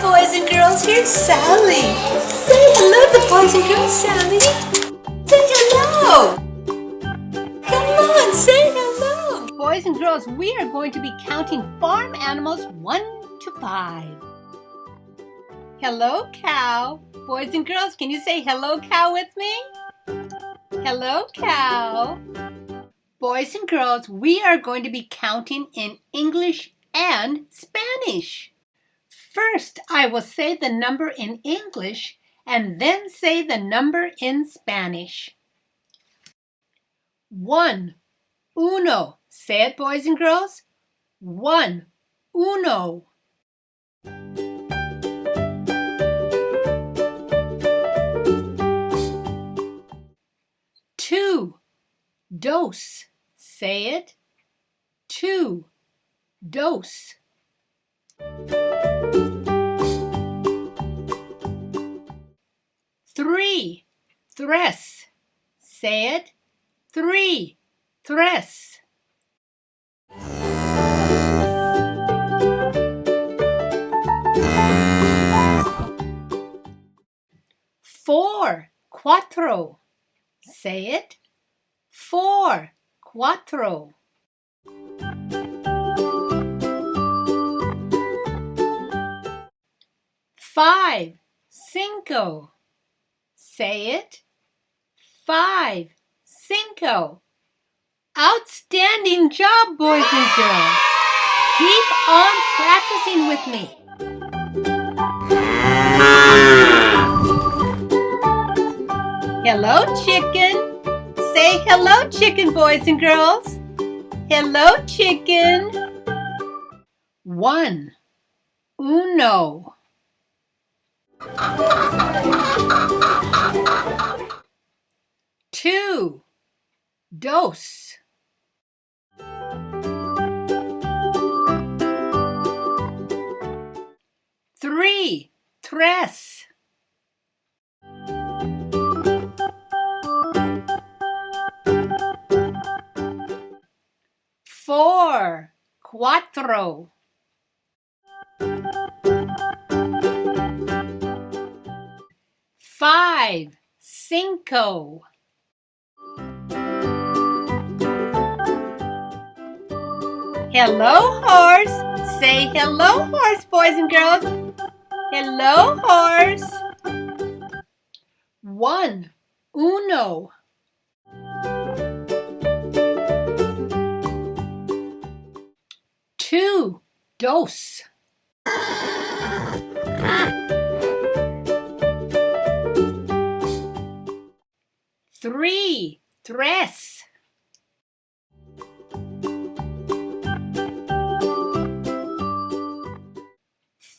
boys and girls. Here's Sally. Say hello to the boys and girls, Sally. Say hello. Come on, say hello. Boys and girls, we are going to be counting farm animals 1 to 5. Hello, cow. Boys and girls, can you say hello, cow with me? Hello, cow. Boys and girls, we are going to be counting in English and Spanish. First, I will say the number in English and then say the number in Spanish. 1, uno. Say it, boys and girls. 1, uno. 2, dos. Say it. 2, dos. 3, tres. Say it. 3, tres. 4, cuatro. Say it. 4, cuatro. 5, cinco. Say it. 5, cinco. Outstanding job, boys and girls. Keep on practicing with me. Hello, chicken. Say hello, chicken, boys and girls. Hello, chicken. 1, uno. 2, dos. 3, tres. 4, cuatro. 5, cinco. Hello, horse. Say hello, horse, boys and girls. Hello, horse. 1, uno. 2, dos. 3, tres.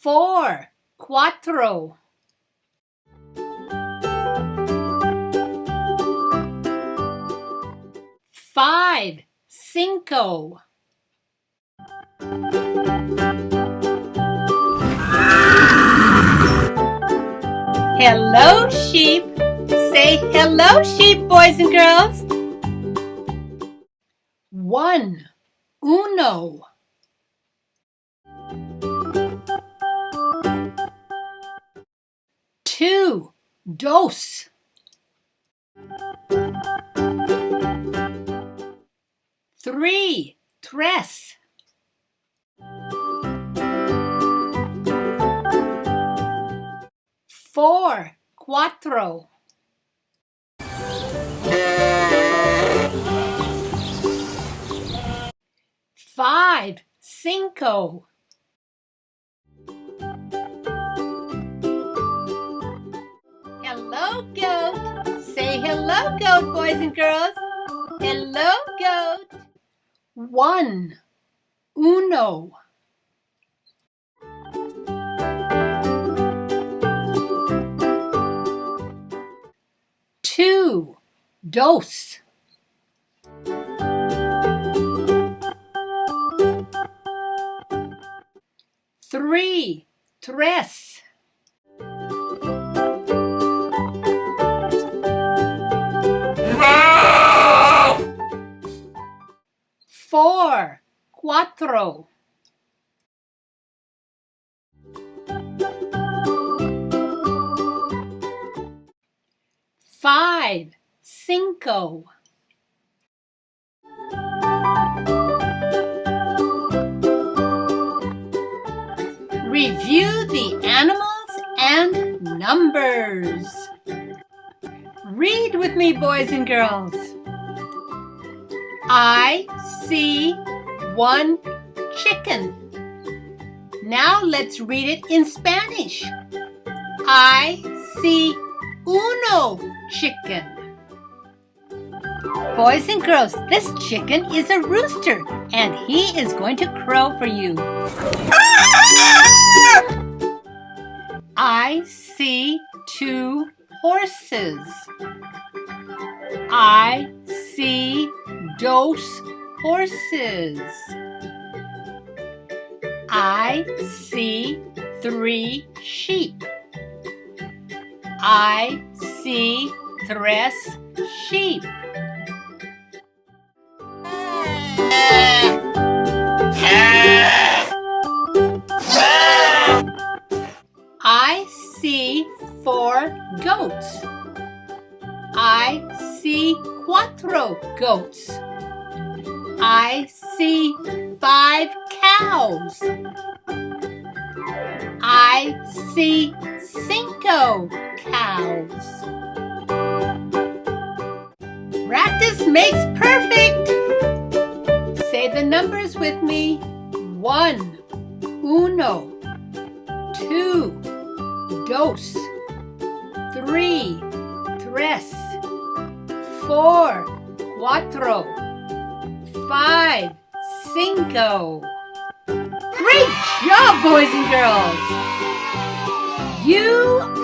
4, cuatro. 5, cinco. 'Hello, sheep. Say hello, sheep, boys and girls. 1, uno. 2, dos. 3, tres. 4, cuatro. 5, cinco. Hello, goat. Say hello, goat, boys and girls. Hello, goat. 1, uno. 2, dos. 3, tres. 4, cuatro. 5, cinco. Review the animals and numbers. Read with me, boys and girls. I see 1 chicken. Now let's read it in Spanish. I see uno chicken. Boys and girls, this chicken is a rooster, and he is going to crow for you. I see 2 horses. I see dos horses. I see 3 sheep. I see 3 sheep. I see 4 goats. I see 4 goats. I see 5 cows. I see 5 cows. Practice makes perfect. Say the numbers with me. 1, uno. 2, dos. 3, tres. 4, cuatro. 5, cinco. Great job, boys and girls! You